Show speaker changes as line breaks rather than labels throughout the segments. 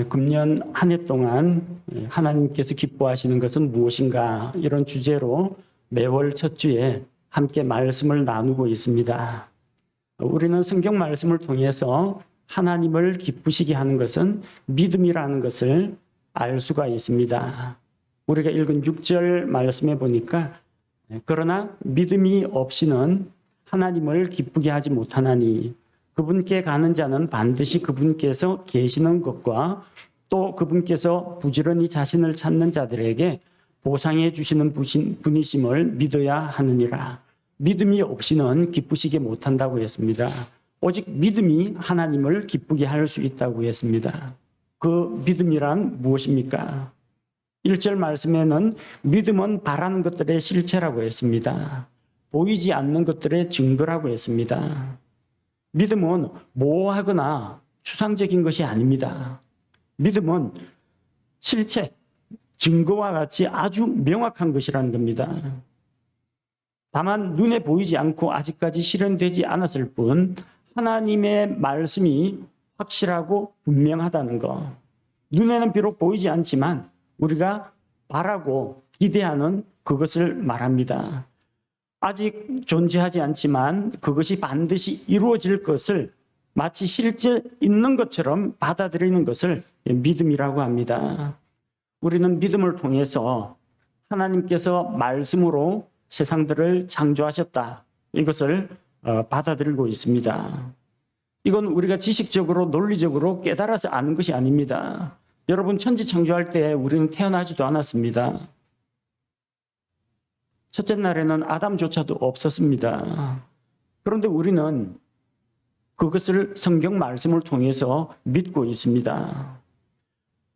금년 한 해 동안 하나님께서 기뻐하시는 것은 무엇인가, 이런 주제로 매월 첫 주에 함께 말씀을 나누고 있습니다. 우리는 성경 말씀을 통해서 하나님을 기쁘시게 하는 것은 믿음이라는 것을 알 수가 있습니다. 우리가 읽은 6절 말씀에 보니까 그러나 믿음이 없이는 하나님을 기쁘게 하지 못하나니 그분께 가는 자는 반드시 그분께서 계시는 것과 또 그분께서 부지런히 자신을 찾는 자들에게 보상해 주시는 분이심을 믿어야 하느니라. 믿음이 없이는 기쁘시게 못한다고 했습니다. 오직 믿음이 하나님을 기쁘게 할 수 있다고 했습니다. 그 믿음이란 무엇입니까? 1절 말씀에는 믿음은 바라는 것들의 실체라고 했습니다. 보이지 않는 것들의 증거라고 했습니다. 믿음은 모호하거나 추상적인 것이 아닙니다. 믿음은 실체, 증거와 같이 아주 명확한 것이라는 겁니다. 다만 눈에 보이지 않고 아직까지 실현되지 않았을 뿐 하나님의 말씀이 확실하고 분명하다는 것. 눈에는 비록 보이지 않지만 우리가 바라고 기대하는 그것을 말합니다. 아직 존재하지 않지만 그것이 반드시 이루어질 것을 마치 실제 있는 것처럼 받아들이는 것을 믿음이라고 합니다. 우리는 믿음을 통해서 하나님께서 말씀으로 세상들을 창조하셨다, 이것을 받아들이고 있습니다. 이건 우리가 지식적으로 논리적으로 깨달아서 아는 것이 아닙니다. 여러분, 천지 창조할 때 우리는 태어나지도 않았습니다. 첫째 날에는 아담조차도 없었습니다. 그런데 우리는 그것을 성경 말씀을 통해서 믿고 있습니다.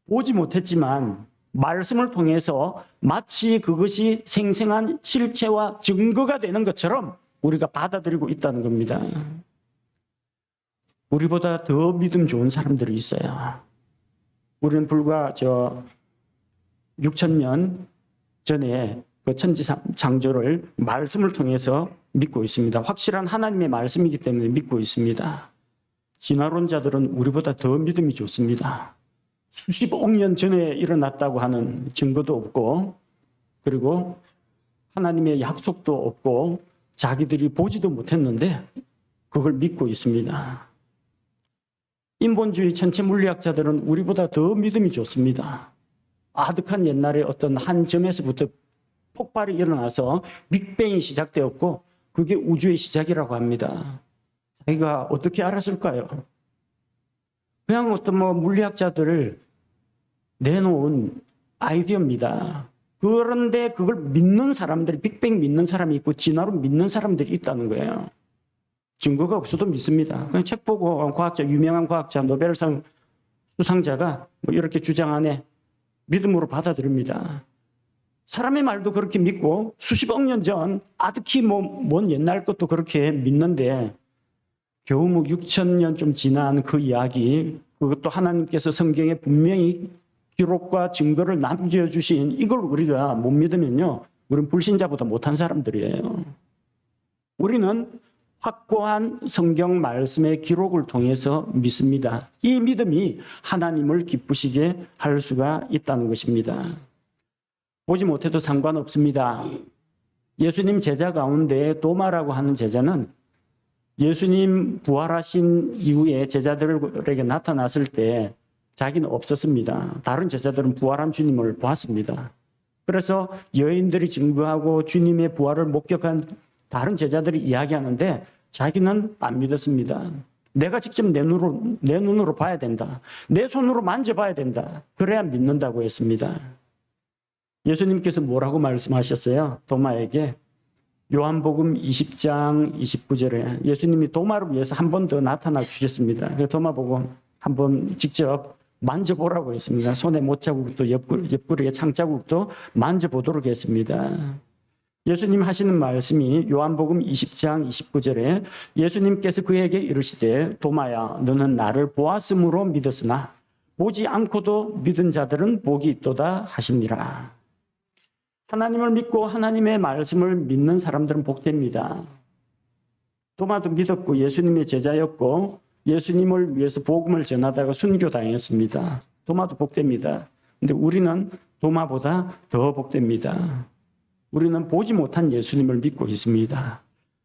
보지 못했지만 말씀을 통해서 마치 그것이 생생한 실체와 증거가 되는 것처럼 우리가 받아들이고 있다는 겁니다. 우리보다 더 믿음 좋은 사람들이 있어요. 우리는 불과 6,000년 전에 그 천지 창조를 말씀을 통해서 믿고 있습니다. 확실한 하나님의 말씀이기 때문에 믿고 있습니다. 진화론자들은 우리보다 더 믿음이 좋습니다. 수십억 년 전에 일어났다고 하는 증거도 없고, 그리고 하나님의 약속도 없고 자기들이 보지도 못했는데 그걸 믿고 있습니다. 인본주의 천체 물리학자들은 우리보다 더 믿음이 좋습니다. 아득한 옛날에 어떤 한 점에서부터 폭발이 일어나서 빅뱅이 시작되었고 그게 우주의 시작이라고 합니다. 자기가 어떻게 알았을까요? 그냥 어떤 물리학자들을 내놓은 아이디어입니다. 그런데 그걸 믿는 사람들이, 빅뱅 믿는 사람이 있고 진화론 믿는 사람들이 있다는 거예요. 증거가 없어도 믿습니다. 그냥 책 보고 과학자, 유명한 과학자, 노벨상 수상자가 이렇게 주장하네, 믿음으로 받아들입니다. 사람의 말도 그렇게 믿고 수십억 년 전 아득히 먼 옛날 것도 그렇게 믿는데 겨우 6,000년 좀 지난 그 이야기, 그것도 하나님께서 성경에 분명히 기록과 증거를 남겨주신 이걸 우리가 못 믿으면요, 우리는 불신자보다 못한 사람들이에요. 우리는 확고한 성경 말씀의 기록을 통해서 믿습니다. 이 믿음이 하나님을 기쁘시게 할 수가 있다는 것입니다. 보지 못해도 상관없습니다. 예수님 제자 가운데 도마라고 하는 제자는 예수님 부활하신 이후에 제자들에게 나타났을 때 자기는 없었습니다. 다른 제자들은 부활한 주님을 봤습니다. 그래서 여인들이 증거하고 주님의 부활을 목격한 다른 제자들이 이야기하는데 자기는 안 믿었습니다. 내가 직접 내 눈으로 봐야 된다. 내 손으로 만져봐야 된다. 그래야 믿는다고 했습니다. 예수님께서 뭐라고 말씀하셨어요? 도마에게 요한복음 20장 29절에 예수님이 도마를 위해서 한 번 더 나타나 주셨습니다. 도마 보고 한번 직접 만져보라고 했습니다. 손에 못자국도 옆구리에 창자국도 만져보도록 했습니다. 예수님 하시는 말씀이 요한복음 20장 29절에 예수님께서 그에게 이르시되 도마야, 너는 나를 보았으므로 믿었으나 보지 않고도 믿은 자들은 복이 있도다 하시니라. 하나님을 믿고 하나님의 말씀을 믿는 사람들은 복됩니다. 도마도 믿었고 예수님의 제자였고 예수님을 위해서 복음을 전하다가 순교당했습니다. 도마도 복됩니다. 근데 우리는 도마보다 더 복됩니다. 우리는 보지 못한 예수님을 믿고 있습니다.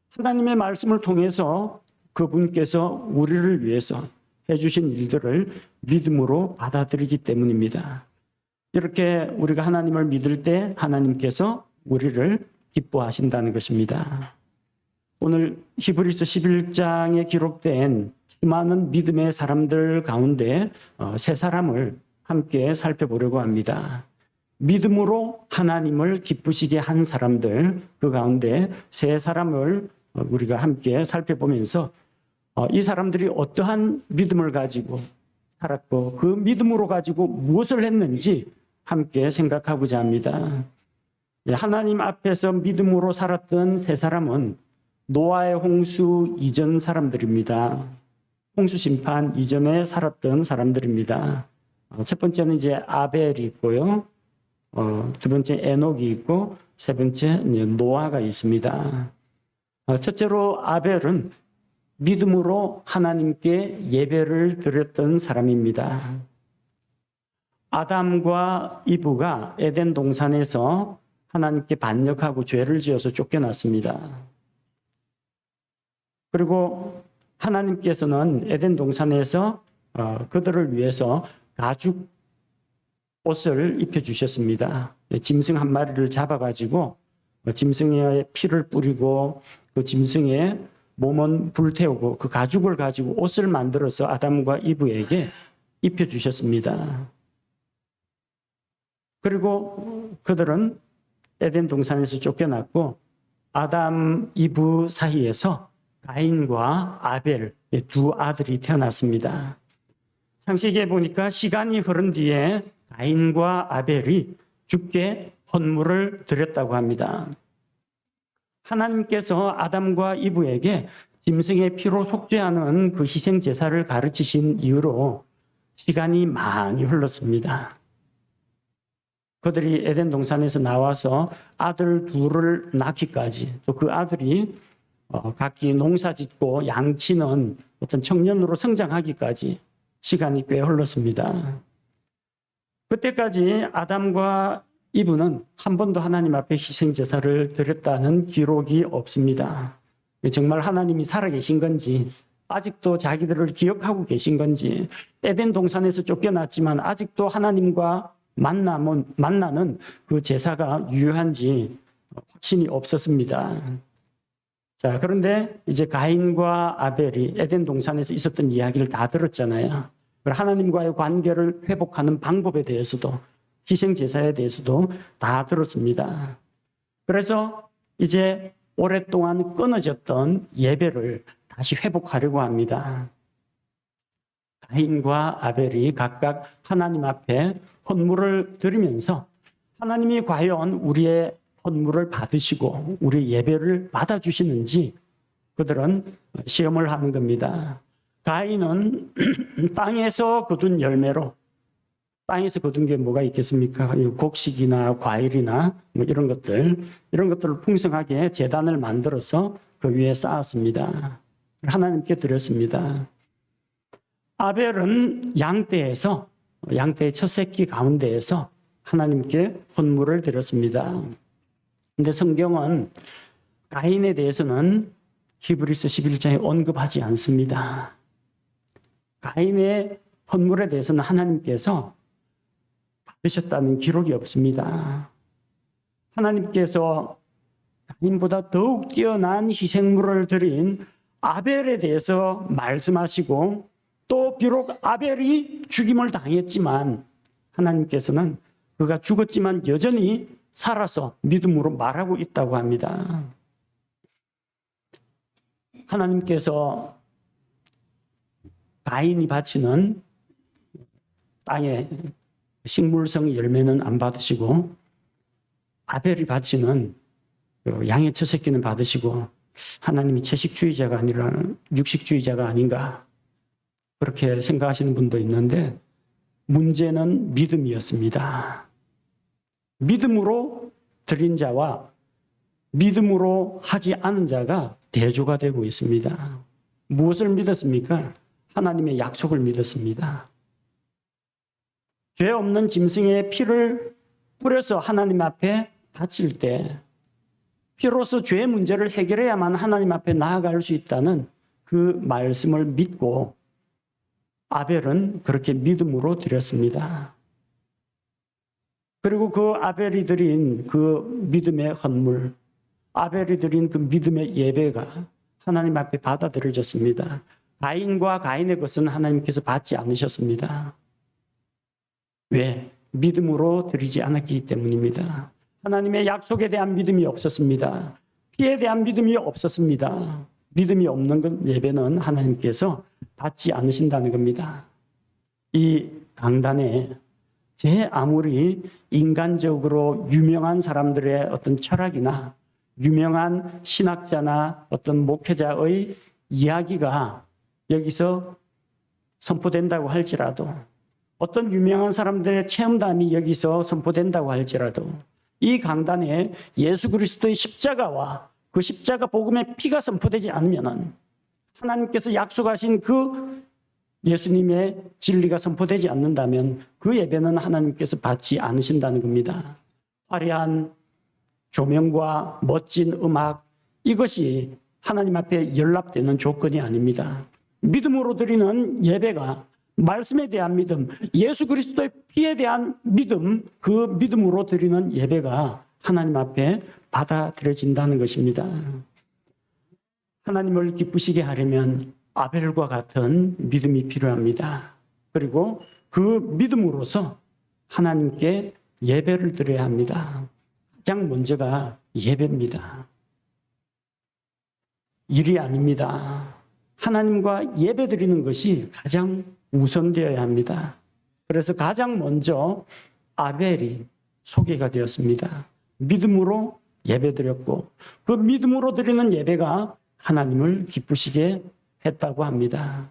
하나님의 말씀을 통해서 그분께서 우리를 위해서 해주신 일들을 믿음으로 받아들이기 때문입니다. 이렇게 우리가 하나님을 믿을 때 하나님께서 우리를 기뻐하신다는 것입니다. 오늘 히브리서 11장에 기록된 수많은 믿음의 사람들 가운데 세 사람을 함께 살펴보려고 합니다. 믿음으로 하나님을 기쁘시게 한 사람들, 그 가운데 세 사람을 우리가 함께 살펴보면서 이 사람들이 어떠한 믿음을 가지고 살았고 그 믿음으로 가지고 무엇을 했는지 함께 생각하고자 합니다. 하나님 앞에서 믿음으로 살았던 세 사람은 노아의 홍수 이전 사람들입니다. 홍수 심판 이전에 살았던 사람들입니다. 첫 번째는 이제 아벨이 있고요. 두 번째 에녹이 있고 세 번째 노아가 있습니다. 첫째로 아벨은 믿음으로 하나님께 예배를 드렸던 사람입니다. 아담과 이브가 에덴 동산에서 하나님께 반역하고 죄를 지어서 쫓겨났습니다. 그리고 하나님께서는 에덴 동산에서 그들을 위해서 가죽 옷을 입혀주셨습니다. 짐승 한 마리를 잡아가지고 짐승의 피를 뿌리고 그 짐승의 몸은 불태우고 그 가죽을 가지고 옷을 만들어서 아담과 이브에게 입혀주셨습니다. 그리고 그들은 에덴 동산에서 쫓겨났고 아담, 이브 사이에서 가인과 아벨 두 아들이 태어났습니다. 창세기에 보니까 시간이 흐른 뒤에 가인과 아벨이 주께 헌물을 드렸다고 합니다. 하나님께서 아담과 이브에게 짐승의 피로 속죄하는 그 희생 제사를 가르치신 이후로 시간이 많이 흘렀습니다. 그들이 에덴 동산에서 나와서 아들 둘을 낳기까지 또 그 아들이 각기 농사짓고 양치는 어떤 청년으로 성장하기까지 시간이 꽤 흘렀습니다. 그때까지 아담과 이브는 한 번도 하나님 앞에 희생 제사를 드렸다는 기록이 없습니다. 정말 하나님이 살아계신 건지 아직도 자기들을 기억하고 계신 건지 에덴 동산에서 쫓겨났지만 아직도 하나님과 만나는 그 제사가 유효한지 확신이 없었습니다. 자, 그런데 이제 가인과 아벨이 에덴 동산에서 있었던 이야기를 다 들었잖아요. 하나님과의 관계를 회복하는 방법에 대해서도 희생 제사에 대해서도 다 들었습니다. 그래서 이제 오랫동안 끊어졌던 예배를 다시 회복하려고 합니다. 가인과 아벨이 각각 하나님 앞에 헌물을 드리면서 하나님이 과연 우리의 헌물을 받으시고 우리 예배를 받아주시는지 그들은 시험을 하는 겁니다. 가인은 땅에서 거둔 열매로, 땅에서 거둔 게 뭐가 있겠습니까? 곡식이나 과일이나 뭐 이런 것들을 풍성하게 제단을 만들어서 그 위에 쌓았습니다. 하나님께 드렸습니다. 아벨은 양떼의 첫 새끼 가운데에서 하나님께 헌물을 드렸습니다. 근데 성경은 가인에 대해서는 히브리서 11장에 언급하지 않습니다. 가인의 헌물에 대해서는 하나님께서 받으셨다는 기록이 없습니다. 하나님께서 가인보다 더욱 뛰어난 희생물을 드린 아벨에 대해서 말씀하시고 또 비록 아벨이 죽임을 당했지만 하나님께서는 그가 죽었지만 여전히 살아서 믿음으로 말하고 있다고 합니다. 하나님께서 가인이 바치는 땅의 식물성 열매는 안 받으시고 아벨이 바치는 양의 첫 새끼는 받으시고 하나님이 채식주의자가 아니라 육식주의자가 아닌가 그렇게 생각하시는 분도 있는데 문제는 믿음이었습니다. 믿음으로 드린 자와 믿음으로 하지 않은 자가 대조가 되고 있습니다. 무엇을 믿었습니까? 하나님의 약속을 믿었습니다. 죄 없는 짐승의 피를 뿌려서 하나님 앞에 바칠 때 피로서 죄의 문제를 해결해야만 하나님 앞에 나아갈 수 있다는 그 말씀을 믿고 아벨은 그렇게 믿음으로 드렸습니다. 그리고 그 아벨이 드린 그 믿음의 헌물, 아벨이 드린 그 믿음의 예배가 하나님 앞에 받아들여졌습니다. 가인과 가인의 것은 하나님께서 받지 않으셨습니다. 왜? 믿음으로 드리지 않았기 때문입니다. 하나님의 약속에 대한 믿음이 없었습니다. 피에 대한 믿음이 없었습니다. 믿음이 없는 것 예배는 하나님께서 받지 않으신다는 겁니다. 이 강단에 제 아무리 인간적으로 유명한 사람들의 어떤 철학이나 유명한 신학자나 어떤 목회자의 이야기가 여기서 선포된다고 할지라도 어떤 유명한 사람들의 체험담이 여기서 선포된다고 할지라도 이 강단에 예수 그리스도의 십자가와 그 십자가 복음의 피가 선포되지 않으면 하나님께서 약속하신 그 예수님의 진리가 선포되지 않는다면 그 예배는 하나님께서 받지 않으신다는 겁니다. 화려한 조명과 멋진 음악, 이것이 하나님 앞에 연락되는 조건이 아닙니다. 믿음으로 드리는 예배가 말씀에 대한 믿음, 예수 그리스도의 피에 대한 믿음, 그 믿음으로 드리는 예배가 하나님 앞에 받아들여진다는 것입니다. 하나님을 기쁘시게 하려면 아벨과 같은 믿음이 필요합니다. 그리고 그 믿음으로서 하나님께 예배를 드려야 합니다. 가장 먼저가 예배입니다. 일이 아닙니다. 하나님과 예배 드리는 것이 가장 우선되어야 합니다. 그래서 가장 먼저 아벨이 소개가 되었습니다. 믿음으로 예배 드렸고 그 믿음으로 드리는 예배가 하나님을 기쁘시게 했다고 합니다.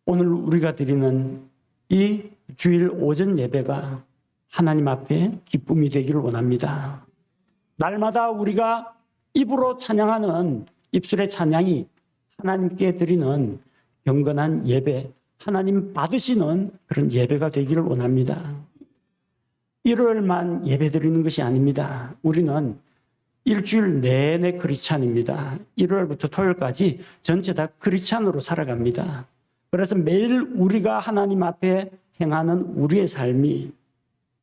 오늘 우리가 드리는 이 주일 오전 예배가 하나님 앞에 기쁨이 되기를 원합니다. 날마다 우리가 입으로 찬양하는 입술의 찬양이 하나님께 드리는 경건한 예배, 하나님 받으시는 그런 예배가 되기를 원합니다. 일요일만 예배 드리는 것이 아닙니다. 우리는 일주일 내내 크리스찬입니다. 일요일부터 토요일까지 전체 다 크리스찬으로 살아갑니다. 그래서 매일 우리가 하나님 앞에 행하는 우리의 삶이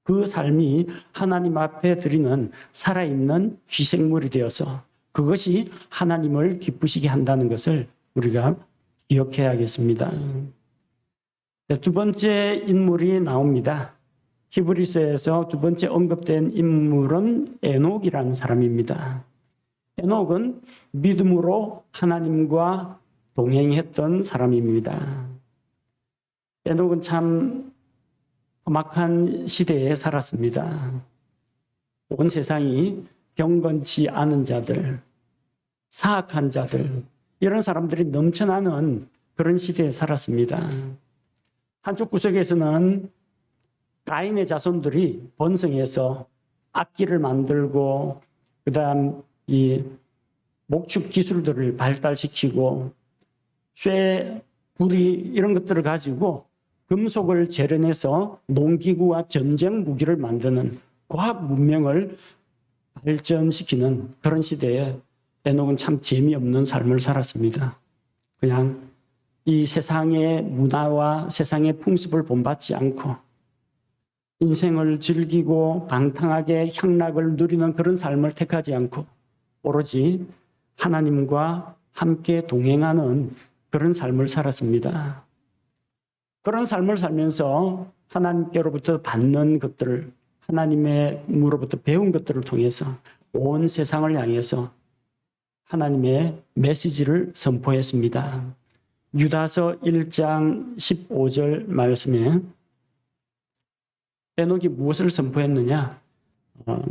그 삶이 하나님 앞에 드리는 살아있는 희생물이 되어서 그것이 하나님을 기쁘시게 한다는 것을 우리가 기억해야겠습니다. 두 번째 인물이 나옵니다. 히브리서에서 두 번째 언급된 인물은 에녹이라는 사람입니다. 에녹은 믿음으로 하나님과 동행했던 사람입니다. 에녹은 참 험악한 시대에 살았습니다. 온 세상이 경건치 않은 자들, 사악한 자들, 이런 사람들이 넘쳐나는 그런 시대에 살았습니다. 한쪽 구석에서는 가인의 자손들이 번성해서 악기를 만들고 그다음 이 목축 기술들을 발달시키고 쇠, 구리 이런 것들을 가지고 금속을 재련해서 농기구와 전쟁 무기를 만드는 과학 문명을 발전시키는 그런 시대에 에녹은 참 재미없는 삶을 살았습니다. 그냥 이 세상의 문화와 세상의 풍습을 본받지 않고 인생을 즐기고 방탕하게 향락을 누리는 그런 삶을 택하지 않고 오로지 하나님과 함께 동행하는 그런 삶을 살았습니다. 그런 삶을 살면서 하나님께로부터 받는 것들을 하나님으로부터 배운 것들을 통해서 온 세상을 향해서 하나님의 메시지를 선포했습니다. 유다서 1장 15절 말씀에 에녹이 무엇을 선포했느냐?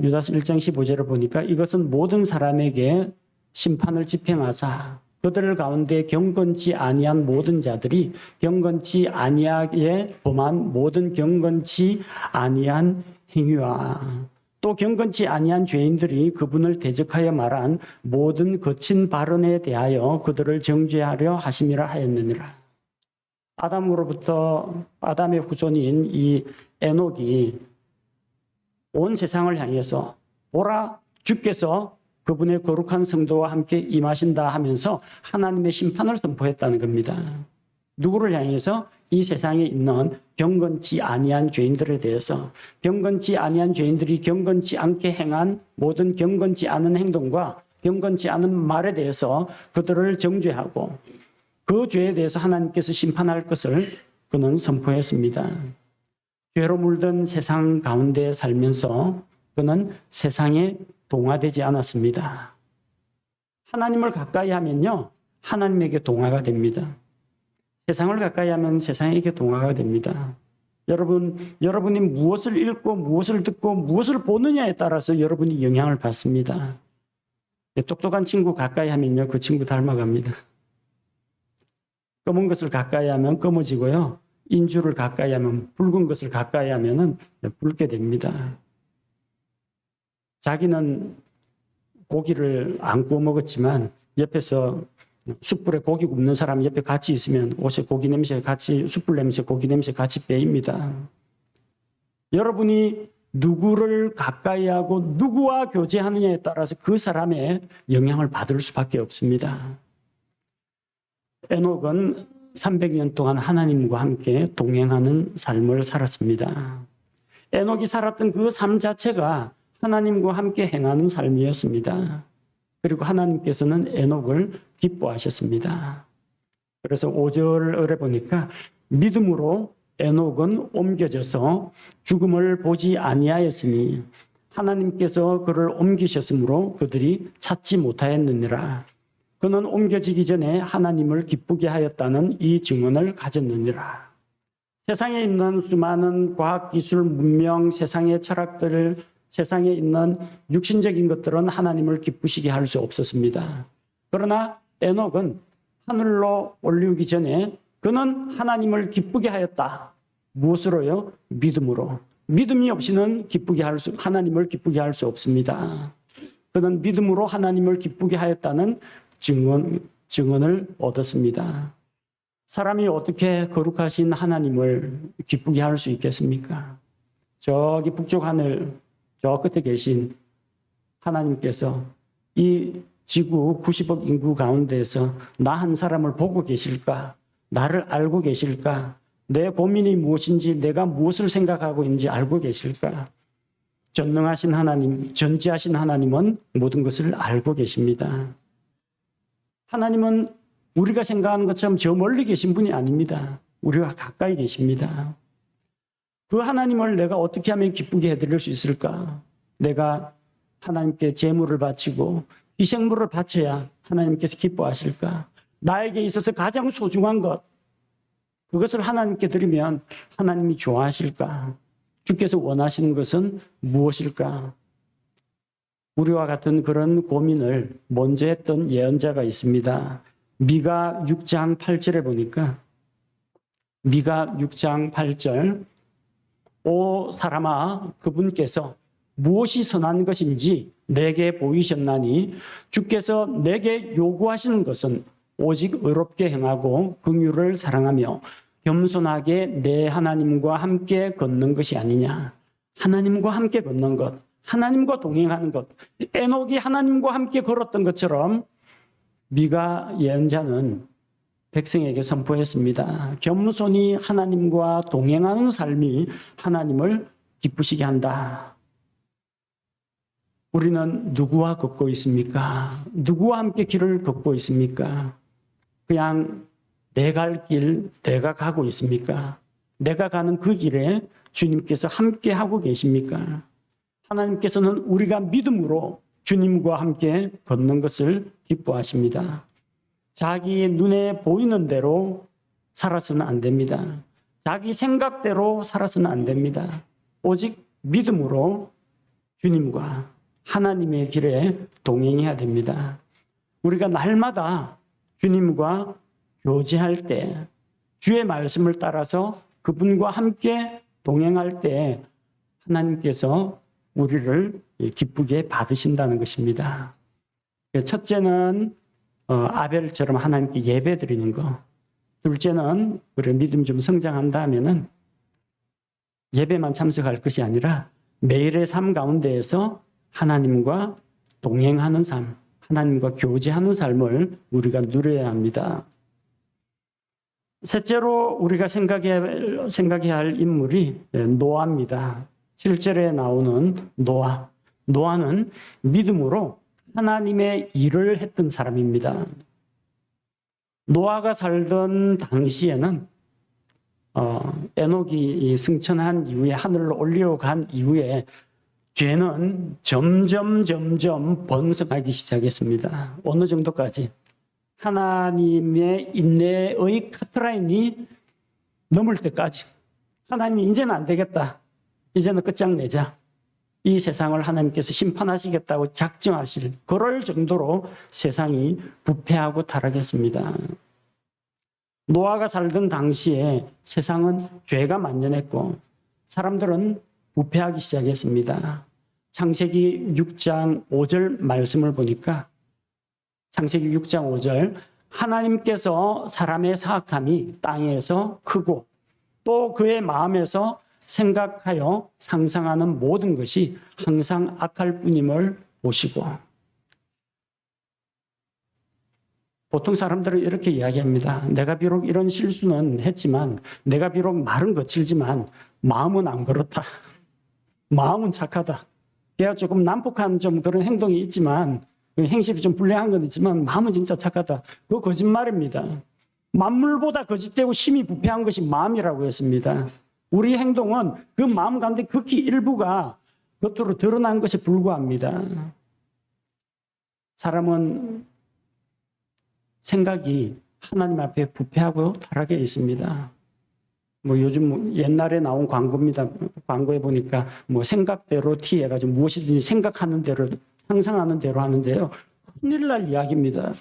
유다서 1장 15절을 보니까 이것은 모든 사람에게 심판을 집행하사 그들 가운데 경건치 아니한 모든 자들이 경건치 아니하게 범한 모든 경건치 아니한 행위와 또 경건치 아니한 죄인들이 그분을 대적하여 말한 모든 거친 발언에 대하여 그들을 정죄하려 하심이라 하였느니라. 아담의 후손인 이 에녹이 온 세상을 향해서 보라, 주께서 그분의 거룩한 성도와 함께 임하신다 하면서 하나님의 심판을 선포했다는 겁니다. 누구를 향해서? 이 세상에 있는 경건치 아니한 죄인들에 대해서, 경건치 아니한 죄인들이 경건치 않게 행한 모든 경건치 않은 행동과 경건치 않은 말에 대해서 그들을 정죄하고 그 죄에 대해서 하나님께서 심판할 것을 그는 선포했습니다. 죄로 물든 세상 가운데 살면서 그는 세상에 동화되지 않았습니다. 하나님을 가까이 하면요, 하나님에게 동화가 됩니다. 세상을 가까이 하면 세상에게 동화가 됩니다. 여러분이 무엇을 읽고 무엇을 듣고 무엇을 보느냐에 따라서 여러분이 영향을 받습니다. 똑똑한 친구 가까이 하면요, 그 친구 닮아갑니다. 검은 것을 가까이 하면 검어지고요, 인주를 가까이 하면, 붉은 것을 가까이 하면은 붉게 됩니다. 자기는 고기를 안 구워 먹었지만 옆에서 숯불에 고기 굽는 사람 옆에 같이 있으면 옷에 고기 냄새 같이, 숯불 냄새, 고기 냄새 같이 빼입니다. 여러분이 누구를 가까이 하고 누구와 교제하느냐에 따라서 그 사람의 영향을 받을 수밖에 없습니다. 에녹은 300년 동안 하나님과 함께 동행하는 삶을 살았습니다. 에녹이 살았던 그 삶 자체가 하나님과 함께 행하는 삶이었습니다. 그리고 하나님께서는 에녹을 기뻐하셨습니다. 그래서 5절에 보니까 믿음으로 에녹은 옮겨져서 죽음을 보지 아니하였으니 하나님께서 그를 옮기셨으므로 그들이 찾지 못하였느니라. 그는 옮겨지기 전에 하나님을 기쁘게 하였다는 이 증언을 가졌느니라. 세상에 있는 수많은 과학기술, 문명, 세상의 철학들, 세상에 있는 육신적인 것들은 하나님을 기쁘시게 할 수 없었습니다. 그러나 에녹은 하늘로 올리기 전에 그는 하나님을 기쁘게 하였다. 무엇으로요? 믿음으로. 믿음이 없이는 하나님을 기쁘게 할 수 없습니다. 그는 믿음으로 하나님을 기쁘게 하였다는 증언을 얻었습니다. 사람이 어떻게 거룩하신 하나님을 기쁘게 할 수 있겠습니까? 저기 북쪽 하늘 저 끝에 계신 하나님께서 이 지구 90억 인구 가운데에서 나 한 사람을 보고 계실까? 나를 알고 계실까? 내 고민이 무엇인지, 내가 무엇을 생각하고 있는지 알고 계실까? 전능하신 하나님, 전지하신 하나님은 모든 것을 알고 계십니다. 하나님은 우리가 생각하는 것처럼 저 멀리 계신 분이 아닙니다. 우리와 가까이 계십니다. 그 하나님을 내가 어떻게 하면 기쁘게 해드릴 수 있을까? 내가 하나님께 제물을 바치고 희생물을 바쳐야 하나님께서 기뻐하실까? 나에게 있어서 가장 소중한 것, 그것을 하나님께 드리면 하나님이 좋아하실까? 주께서 원하시는 것은 무엇일까? 우리와 같은 그런 고민을 먼저 했던 예언자가 있습니다. 미가 6장 8절에 보니까 미가 6장 8절 오 사람아 그분께서 무엇이 선한 것인지 내게 보이셨나니 주께서 내게 요구하시는 것은 오직 의롭게 행하고 긍휼을 사랑하며 겸손하게 내 하나님과 함께 걷는 것이 아니냐. 하나님과 함께 걷는 것, 하나님과 동행하는 것. 에녹이 하나님과 함께 걸었던 것처럼 미가 예언자는 백성에게 선포했습니다. 겸손히 하나님과 동행하는 삶이 하나님을 기쁘시게 한다. 우리는 누구와 걷고 있습니까? 누구와 함께 길을 걷고 있습니까? 그냥 내 갈 길 내가 가고 있습니까? 내가 가는 그 길에 주님께서 함께 하고 계십니까? 하나님께서는 우리가 믿음으로 주님과 함께 걷는 것을 기뻐하십니다. 자기 눈에 보이는 대로 살아서는 안 됩니다. 자기 생각대로 살아서는 안 됩니다. 오직 믿음으로 주님과 하나님의 길에 동행해야 됩니다. 우리가 날마다 주님과 교제할 때, 주의 말씀을 따라서 그분과 함께 동행할 때 하나님께서 우리를 기쁘게 받으신다는 것입니다. 첫째는 아벨처럼 하나님께 예배 드리는 것. 둘째는 그래 믿음 좀 성장한다 하면은 예배만 참석할 것이 아니라 매일의 삶 가운데에서 하나님과 동행하는 삶, 하나님과 교제하는 삶을 우리가 누려야 합니다. 셋째로 우리가 생각해야 할 인물이 노아입니다. 7절에 나오는 노아. 노아는 믿음으로 하나님의 일을 했던 사람입니다. 노아가 살던 당시에는 에녹이 승천한 이후에 하늘로 올려간 이후에 죄는 점점 번성하기 시작했습니다. 어느 정도까지? 하나님의 인내의 커트라인이 넘을 때까지 하나님이 이제는 안 되겠다. 이제는 끝장내자. 이 세상을 하나님께서 심판하시겠다고 작정하실 그럴 정도로 세상이 부패하고 타락했습니다. 노아가 살던 당시에 세상은 죄가 만연했고 사람들은 부패하기 시작했습니다. 창세기 6장 5절 말씀을 보니까 창세기 6장 5절 하나님께서 사람의 사악함이 땅에서 크고 또 그의 마음에서 생각하여 상상하는 모든 것이 항상 악할 뿐임을 보시고 보통 사람들은 이렇게 이야기합니다. 내가 비록 이런 실수는 했지만 내가 비록 말은 거칠지만 마음은 안 그렇다. 마음은 착하다. 걔가 조금 난폭한 좀 그런 행동이 있지만 행실이 좀 불량한 건 있지만 마음은 진짜 착하다. 그거 거짓말입니다. 만물보다 거짓되고 심히 부패한 것이 마음이라고 했습니다. 우리 행동은 그 마음 가운데 극히 일부가 겉으로 드러난 것에 불과합니다. 사람은 생각이 하나님 앞에 부패하고 타락해 있습니다. 요즘 옛날에 나온 광고입니다. 광고에 보니까 생각대로 티해가지고 무엇이든지 생각하는 대로 상상하는 대로 하는데요. 큰일 날 이야기입니다.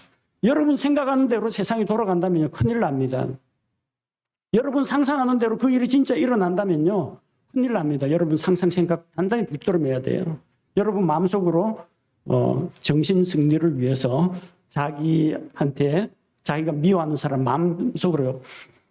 여러분 생각하는 대로 세상이 돌아간다면요. 큰일 납니다. 여러분 상상하는 대로 그 일이 진짜 일어난다면요. 큰일 납니다. 여러분 상상 생각 단단히 붙들어매야 돼요. 여러분 마음속으로 정신 승리를 위해서 자기한테 자기가 미워하는 사람 마음속으로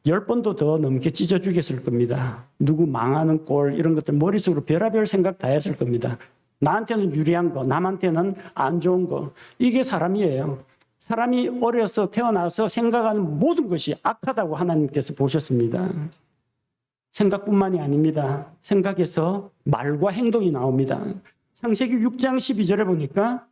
10번도 더 넘게 찢어 죽였을 겁니다. 누구 망하는 꼴 이런 것들 머릿속으로 별의별 생각 다 했을 겁니다. 나한테는 유리한 거, 남한테는 안 좋은 거. 이게 사람이에요. 사람이 어려서 태어나서 생각하는 모든 것이 악하다고 하나님께서 보셨습니다. 생각뿐만이 아닙니다. 생각에서 말과 행동이 나옵니다. 창세기 6장 12절에 보니까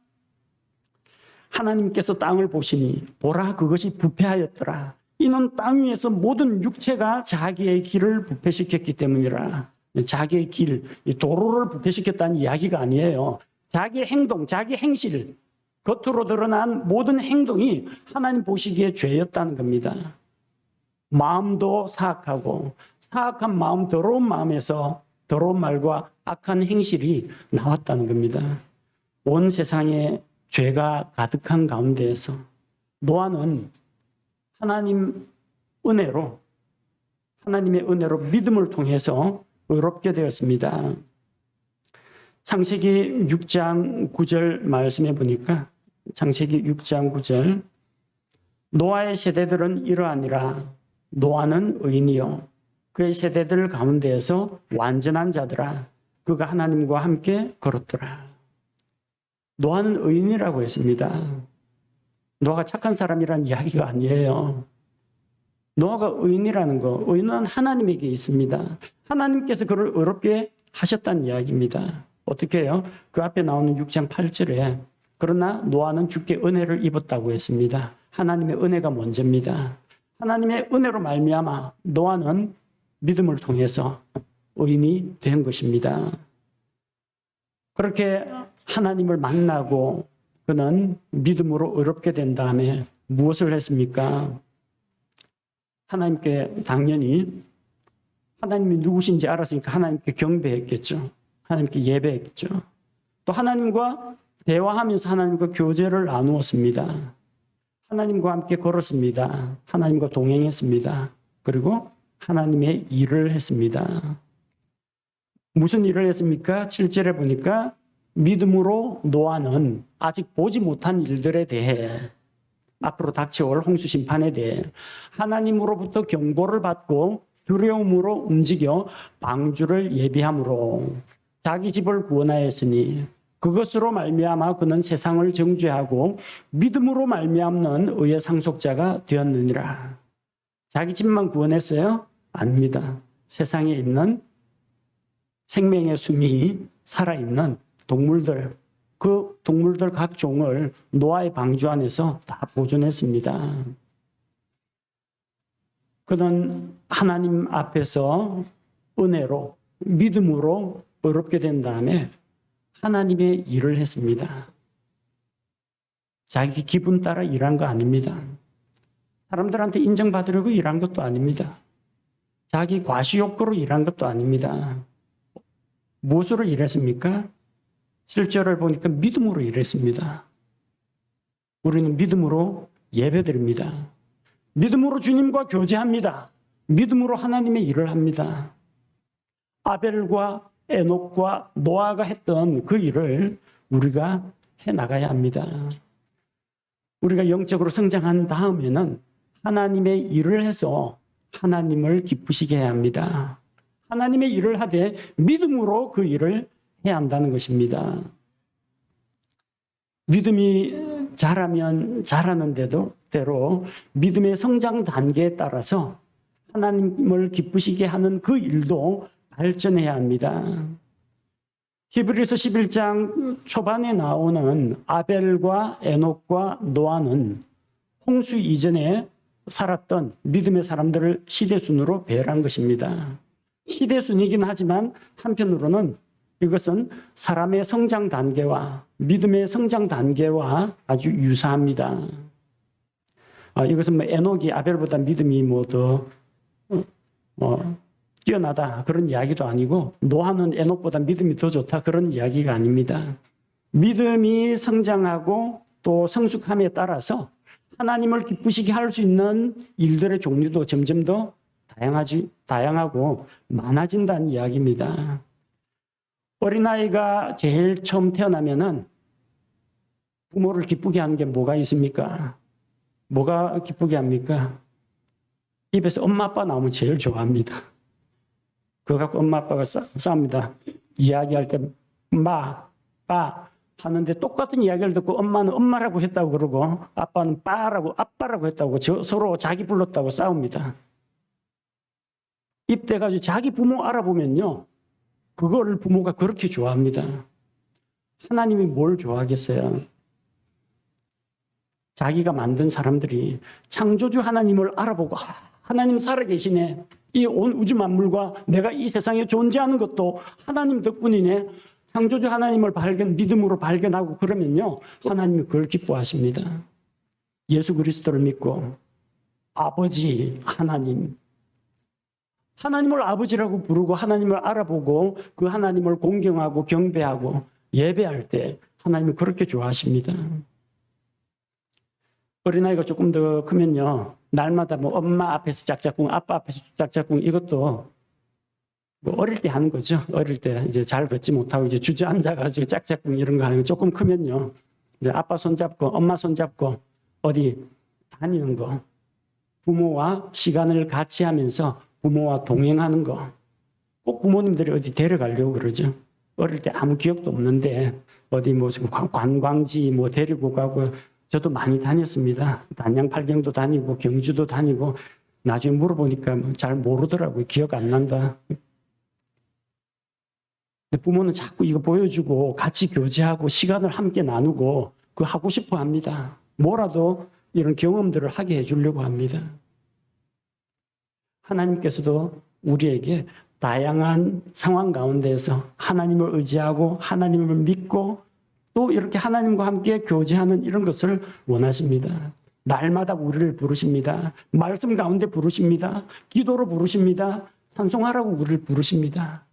하나님께서 땅을 보시니 보라 그것이 부패하였더라. 이는 땅 위에서 모든 육체가 자기의 길을 부패시켰기 때문이라. 자기의 길, 도로를 부패시켰다는 이야기가 아니에요. 자기의 행동, 자기 행실, 겉으로 드러난 모든 행동이 하나님 보시기에 죄였다는 겁니다. 마음도 사악하고 사악한 마음, 더러운 마음에서 더러운 말과 악한 행실이 나왔다는 겁니다. 온 세상에 죄가 가득한 가운데에서 노아는 하나님의 은혜로 믿음을 통해서 의롭게 되었습니다. 창세기 6장 9절 말씀해 보니까 창세기 6장 9절 노아의 세대들은 이러하니라. 노아는 의인이요 그의 세대들 가운데에서 완전한 자들아 그가 하나님과 함께 걸었더라. 노아는 의인이라고 했습니다. 노아가 착한 사람이라는 이야기가 아니에요. 노아가 의인이라는 거, 의인은 하나님에게 있습니다. 하나님께서 그를 의롭게 하셨다는 이야기입니다. 어떻게 해요? 그 앞에 나오는 6장 8절에 그러나 노아는 주께 은혜를 입었다고 했습니다. 하나님의 은혜가 먼저입니다. 하나님의 은혜로 말미암아 노아는 믿음을 통해서 의인이 된 것입니다. 그렇게 하나님을 만나고 그는 믿음으로 의롭게 된 다음에 무엇을 했습니까? 하나님께 당연히 하나님이 누구신지 알았으니까 하나님께 경배했겠죠. 하나님께 예배했죠. 또 하나님과 대화하면서 하나님과 교제를 나누었습니다. 하나님과 함께 걸었습니다. 하나님과 동행했습니다. 그리고 하나님의 일을 했습니다. 무슨 일을 했습니까? 7절에 보니까 믿음으로 노아는 아직 보지 못한 일들에 대해 앞으로 닥쳐올 홍수 심판에 대해 하나님으로부터 경고를 받고 두려움으로 움직여 방주를 예비함으로 자기 집을 구원하였으니 그것으로 말미암아 그는 세상을 정죄하고 믿음으로 말미암는 의의 상속자가 되었느니라. 자기 집만 구원했어요? 아닙니다. 세상에 있는 생명의 숨이 살아있는 동물들, 그 동물들 각종을 노아의 방주 안에서 다 보존했습니다. 그는 하나님 앞에서 은혜로, 믿음으로 어렵게 된 다음에 하나님의 일을 했습니다. 자기 기분 따라 일한 거 아닙니다. 사람들한테 인정받으려고 일한 것도 아닙니다. 자기 과시욕구로 일한 것도 아닙니다. 무엇으로 일했습니까? 7절을 보니까 믿음으로 일했습니다. 우리는 믿음으로 예배드립니다. 믿음으로 주님과 교제합니다. 믿음으로 하나님의 일을 합니다. 아벨과 에녹과 노아가 했던 그 일을 우리가 해나가야 합니다. 우리가 영적으로 성장한 다음에는 하나님의 일을 해서 하나님을 기쁘시게 해야 합니다. 하나님의 일을 하되 믿음으로 그 일을 해야 한다는 것입니다. 믿음이 자라면 자라는 대로 믿음의 성장 단계에 따라서 하나님을 기쁘시게 하는 그 일도 발전해야 합니다. 히브리서 11장 초반에 나오는 아벨과 에녹과 노아는 홍수 이전에 살았던 믿음의 사람들을 시대순으로 배열한 것입니다. 시대순이긴 하지만 한편으로는 이것은 사람의 성장 단계와 믿음의 성장 단계와 아주 유사합니다. 이것은 에녹이 아벨보다 믿음이 더 뛰어나다 그런 이야기도 아니고 노아는 에녹보다 믿음이 더 좋다 그런 이야기가 아닙니다. 믿음이 성장하고 또 성숙함에 따라서 하나님을 기쁘시게 할 수 있는 일들의 종류도 점점 더 다양하고 많아진다는 이야기입니다. 어린아이가 제일 처음 태어나면은 부모를 기쁘게 하는 게 뭐가 있습니까? 뭐가 기쁘게 합니까? 입에서 엄마 아빠 나오면 제일 좋아합니다. 그거 갖고 엄마 아빠가 싸웁니다. 이야기할 때 빠 하는데 똑같은 이야기를 듣고 엄마는 엄마라고 했다고 그러고 아빠는 아빠라고 했다고 서로 자기 불렀다고 싸웁니다. 입대가지고 자기 부모 알아보면요. 그거를 부모가 그렇게 좋아합니다. 하나님이 뭘 좋아하겠어요? 자기가 만든 사람들이 창조주 하나님을 알아보고 하나님 살아계시네. 이 온 우주 만물과 내가 이 세상에 존재하는 것도 하나님 덕분이네. 창조주 하나님을 믿음으로 발견하고 그러면요. 하나님이 그걸 기뻐하십니다. 예수 그리스도를 믿고 아버지 하나님을 아버지라고 부르고 하나님을 알아보고 그 하나님을 공경하고 경배하고 예배할 때 하나님이 그렇게 좋아하십니다. 어린아이가 조금 더 크면요. 날마다 엄마 앞에서 짝짝꿍, 아빠 앞에서 짝짝꿍 이것도 어릴 때 하는 거죠. 어릴 때 이제 잘 걷지 못하고 이제 주저앉아가지고 짝짝꿍 이런 거 하는 거 조금 크면요. 이제 아빠 손잡고 엄마 손잡고 어디 다니는 거. 부모와 시간을 같이 하면서 부모와 동행하는 거. 꼭 부모님들이 어디 데려가려고 그러죠. 어릴 때 아무 기억도 없는데 어디 관광지 데리고 가고 저도 많이 다녔습니다. 단양팔경도 다니고 경주도 다니고 나중에 물어보니까 잘 모르더라고요. 기억 안 난다. 근데 부모는 자꾸 이거 보여주고 같이 교제하고 시간을 함께 나누고 그거 하고 싶어 합니다. 뭐라도 이런 경험들을 하게 해주려고 합니다. 하나님께서도 우리에게 다양한 상황 가운데에서 하나님을 의지하고 하나님을 믿고 또 이렇게 하나님과 함께 교제하는 이런 것을 원하십니다. 날마다 우리를 부르십니다. 말씀 가운데 부르십니다. 기도로 부르십니다. 찬송하라고 우리를 부르십니다.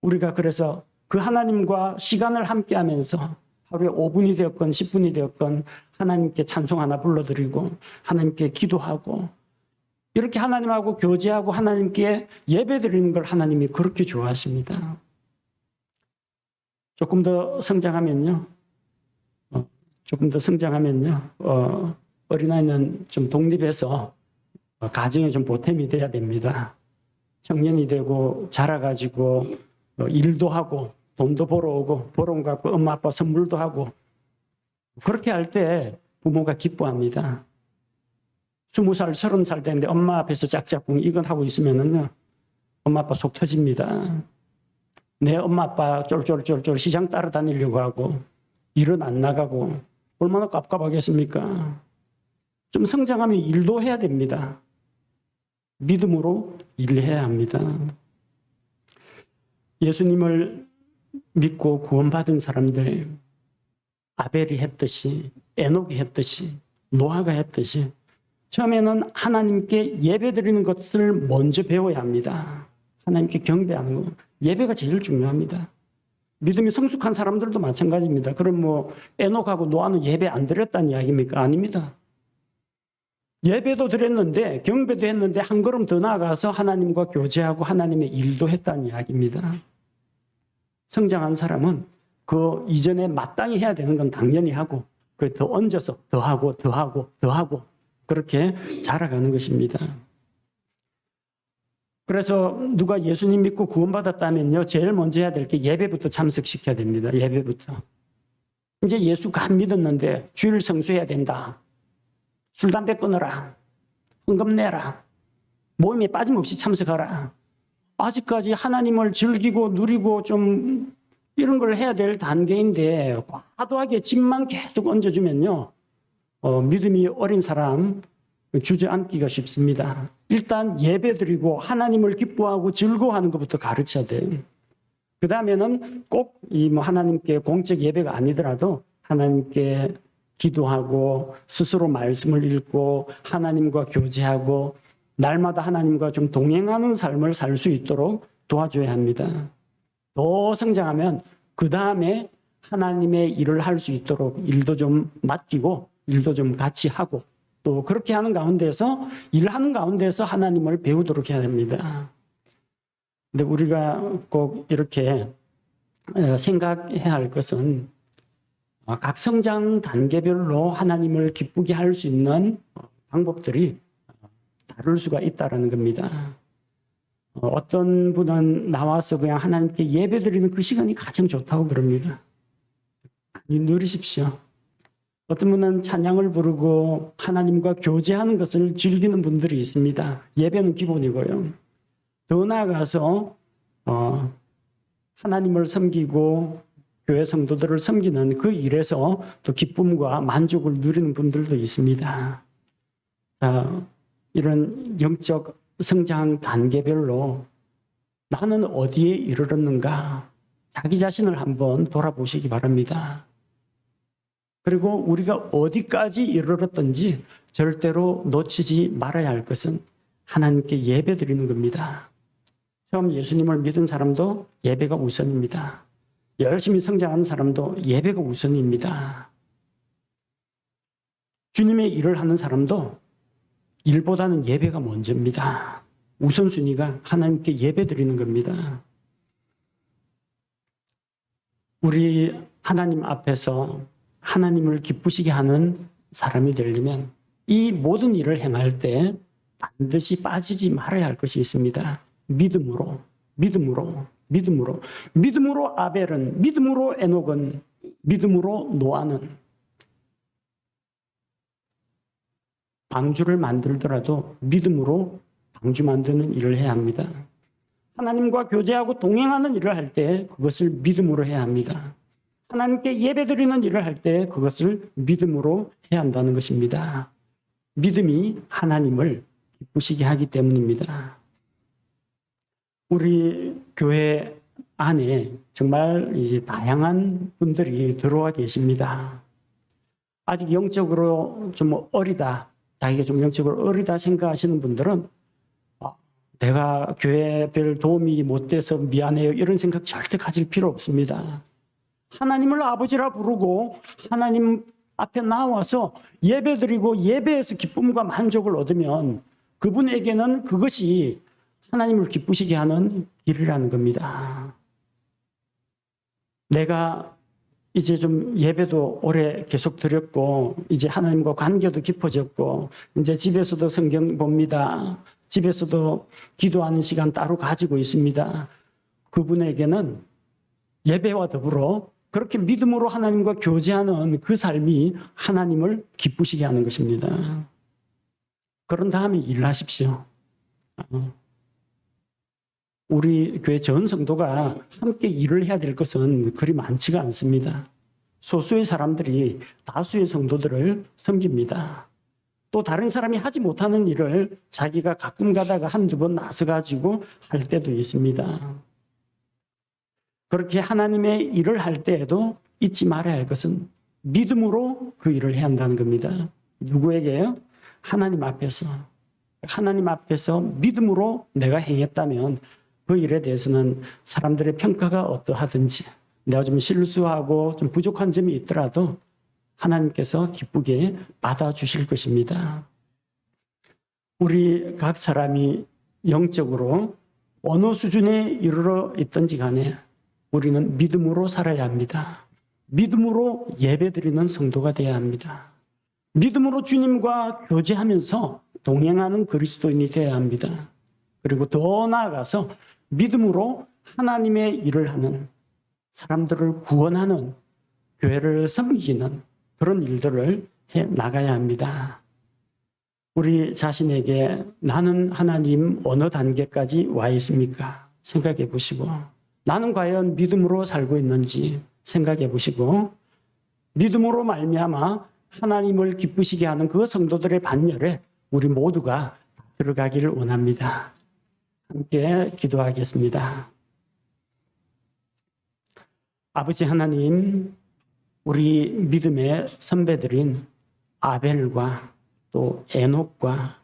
우리가 그래서 그 하나님과 시간을 함께 하면서 하루에 5분이 되었건 10분이 되었건 하나님께 찬송 하나 불러드리고 하나님께 기도하고 이렇게 하나님하고 교제하고 하나님께 예배드리는 걸 하나님이 그렇게 좋아하십니다. 조금 더 성장하면요. 어린아이는 좀 독립해서 가정에 좀 보탬이 돼야 됩니다. 청년이 되고 자라가지고 일도 하고 돈도 벌어오고 벌어온 거 갖고 엄마 아빠 선물도 하고 그렇게 할 때 부모가 기뻐합니다. 20살, 30살 됐는데 엄마 앞에서 짝짝꿍 이건 하고 있으면은요, 엄마 아빠 속 터집니다. 내 엄마 아빠 쫄쫄쫄쫄 시장 따라다니려고 하고 일은 안 나가고 얼마나 깝깝하겠습니까? 좀 성장하면 일도 해야 됩니다. 믿음으로 일해야 합니다. 예수님을 믿고 구원받은 사람들, 아벨이 했듯이, 에녹이 했듯이, 노아가 했듯이 처음에는 하나님께 예배드리는 것을 먼저 배워야 합니다. 하나님께 경배하는 거. 예배가 제일 중요합니다. 믿음이 성숙한 사람들도 마찬가지입니다. 그럼 뭐 에녹하고 노아는 예배 안 드렸다는 이야기입니까? 아닙니다. 예배도 드렸는데 경배도 했는데 한 걸음 더 나아가서 하나님과 교제하고 하나님의 일도 했다는 이야기입니다. 성장한 사람은 그 이전에 마땅히 해야 되는 건 당연히 하고 그 더 얹어서 더 하고 더 하고 더 하고 그렇게 자라가는 것입니다. 그래서 누가 예수님 믿고 구원받았다면요, 제일 먼저 해야 될 게 예배부터 참석시켜야 됩니다. 예배부터. 이제 예수가 안 믿었는데 주일 성수해야 된다. 술, 담배 끊어라. 헌금 내라. 모임에 빠짐없이 참석하라. 아직까지 하나님을 즐기고 누리고 좀 이런 걸 해야 될 단계인데 과도하게 집만 계속 얹어주면요, 믿음이 어린 사람 주저앉기가 쉽습니다. 일단 예배드리고 하나님을 기뻐하고 즐거워하는 것부터 가르쳐야 돼요. 그 다음에는 꼭 이 뭐 하나님께 공적 예배가 아니더라도 하나님께 기도하고 스스로 말씀을 읽고 하나님과 교제하고 날마다 하나님과 좀 동행하는 삶을 살 수 있도록 도와줘야 합니다. 더 성장하면 그 다음에 하나님의 일을 할 수 있도록 일도 좀 맡기고 일도 좀 같이 하고 또 그렇게 하는 가운데서 일하는 가운데서 하나님을 배우도록 해야 됩니다. 근데 우리가 꼭 이렇게 생각해야 할 것은 각 성장 단계별로 하나님을 기쁘게 할 수 있는 방법들이 다를 수가 있다는 겁니다. 어떤 분은 나와서 그냥 하나님께 예배드리는 그 시간이 가장 좋다고 그럽니다. 누리십시오. 어떤 분은 찬양을 부르고 하나님과 교제하는 것을 즐기는 분들이 있습니다. 예배는 기본이고요. 더 나아가서 하나님을 섬기고 교회 성도들을 섬기는 그 일에서 또 기쁨과 만족을 누리는 분들도 있습니다. 이런 영적 성장 단계별로 나는 어디에 이르렀는가 자기 자신을 한번 돌아보시기 바랍니다. 그리고 우리가 어디까지 이르렀든지 절대로 놓치지 말아야 할 것은 하나님께 예배드리는 겁니다. 처음 예수님을 믿은 사람도 예배가 우선입니다. 열심히 성장하는 사람도 예배가 우선입니다. 주님의 일을 하는 사람도 일보다는 예배가 먼저입니다. 우선순위가 하나님께 예배드리는 겁니다. 우리 하나님 앞에서 하나님을 기쁘시게 하는 사람이 되려면 이 모든 일을 행할 때 반드시 빠지지 말아야 할 것이 있습니다. 믿음으로 아벨은, 믿음으로 에녹은, 믿음으로 노아는 방주를 만들더라도 믿음으로 방주 만드는 일을 해야 합니다. 하나님과 교제하고 동행하는 일을 할 때 그것을 믿음으로 해야 합니다. 하나님께 예배드리는 일을 할 때 그것을 믿음으로 해야 한다는 것입니다. 믿음이 하나님을 기쁘시게 하기 때문입니다. 우리 교회 안에 정말 이제 다양한 분들이 들어와 계십니다. 아직 영적으로 좀 어리다, 자기가 좀 영적으로 어리다 생각하시는 분들은 내가 교회에 별 도움이 못 돼서 미안해요 이런 생각 절대 가질 필요 없습니다. 하나님을 아버지라 부르고 하나님 앞에 나와서 예배드리고 예배에서 기쁨과 만족을 얻으면 그분에게는 그것이 하나님을 기쁘시게 하는 일이라는 겁니다. 내가 이제 좀 예배도 오래 계속 드렸고 이제 하나님과 관계도 깊어졌고 이제 집에서도 성경 봅니다. 집에서도 기도하는 시간 따로 가지고 있습니다. 그분에게는 예배와 더불어 그렇게 믿음으로 하나님과 교제하는 그 삶이 하나님을 기쁘시게 하는 것입니다. 그런 다음에 일하십시오. 우리 교회 전 성도가 함께 일을 해야 될 것은 그리 많지가 않습니다. 소수의 사람들이 다수의 성도들을 섬깁니다. 또 다른 사람이 하지 못하는 일을 자기가 가끔 가다가 한두 번 나서가지고 할 때도 있습니다. 그렇게 하나님의 일을 할 때에도 잊지 말아야 할 것은 믿음으로 그 일을 해야 한다는 겁니다. 누구에게요? 하나님 앞에서. 하나님 앞에서 믿음으로 내가 행했다면 그 일에 대해서는 사람들의 평가가 어떠하든지 내가 좀 실수하고 좀 부족한 점이 있더라도 하나님께서 기쁘게 받아주실 것입니다. 우리 각 사람이 영적으로 어느 수준에 이르러 있든지 간에 우리는 믿음으로 살아야 합니다. 믿음으로 예배드리는 성도가 되어야 합니다. 믿음으로 주님과 교제하면서 동행하는 그리스도인이 되어야 합니다. 그리고 더 나아가서 믿음으로 하나님의 일을 하는, 사람들을 구원하는, 교회를 섬기는 그런 일들을 해 나가야 합니다. 우리 자신에게 나는 하나님 어느 단계까지 와 있습니까? 생각해 보시고, 나는 과연 믿음으로 살고 있는지 생각해 보시고, 믿음으로 말미암아 하나님을 기쁘시게 하는 그 성도들의 반열에 우리 모두가 들어가기를 원합니다. 함께 기도하겠습니다. 아버지 하나님, 우리 믿음의 선배들인 아벨과 또 에녹과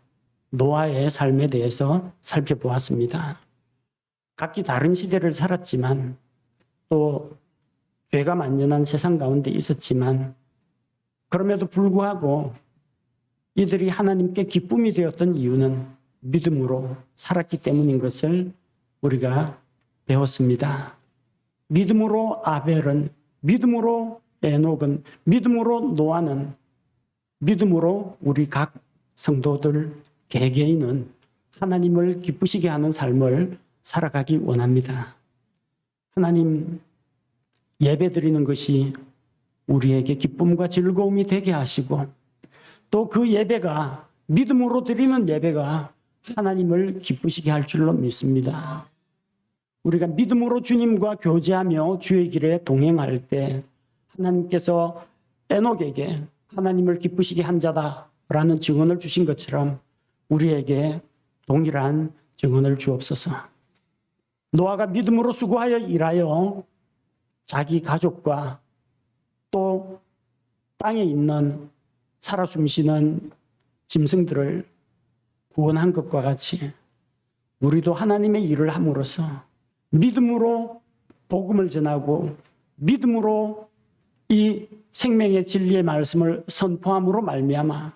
노아의 삶에 대해서 살펴보았습니다. 각기 다른 시대를 살았지만 또 죄가 만연한 세상 가운데 있었지만 그럼에도 불구하고 이들이 하나님께 기쁨이 되었던 이유는 믿음으로 살았기 때문인 것을 우리가 배웠습니다. 믿음으로 아벨은, 믿음으로 에녹은, 믿음으로 노아는, 믿음으로 우리 각 성도들 개개인은 하나님을 기쁘시게 하는 삶을 살아가기 원합니다. 하나님, 예배드리는 것이 우리에게 기쁨과 즐거움이 되게 하시고 또 그 예배가, 믿음으로 드리는 예배가 하나님을 기쁘시게 할 줄로 믿습니다. 우리가 믿음으로 주님과 교제하며 주의 길에 동행할 때 하나님께서 에녹에게 하나님을 기쁘시게 한 자다라는 증언을 주신 것처럼 우리에게 동일한 증언을 주옵소서. 노아가 믿음으로 수고하여 일하여 자기 가족과 또 땅에 있는 살아 숨쉬는 짐승들을 구원한 것과 같이 우리도 하나님의 일을 함으로써 믿음으로 복음을 전하고 믿음으로 이 생명의 진리의 말씀을 선포함으로 말미암아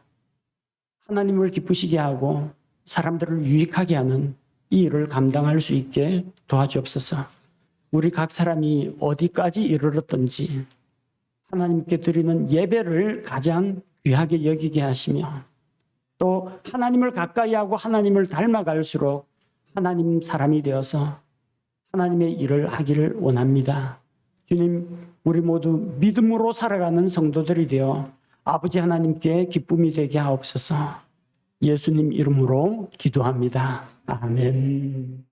하나님을 기쁘시게 하고 사람들을 유익하게 하는 이 일을 감당할 수 있게 도와주옵소서. 우리 각 사람이 어디까지 이르렀든지 하나님께 드리는 예배를 가장 귀하게 여기게 하시며 또 하나님을 가까이 하고 하나님을 닮아갈수록 하나님 사람이 되어서 하나님의 일을 하기를 원합니다. 주님, 우리 모두 믿음으로 살아가는 성도들이 되어 아버지 하나님께 기쁨이 되게 하옵소서. 예수님 이름으로 기도합니다. 아멘.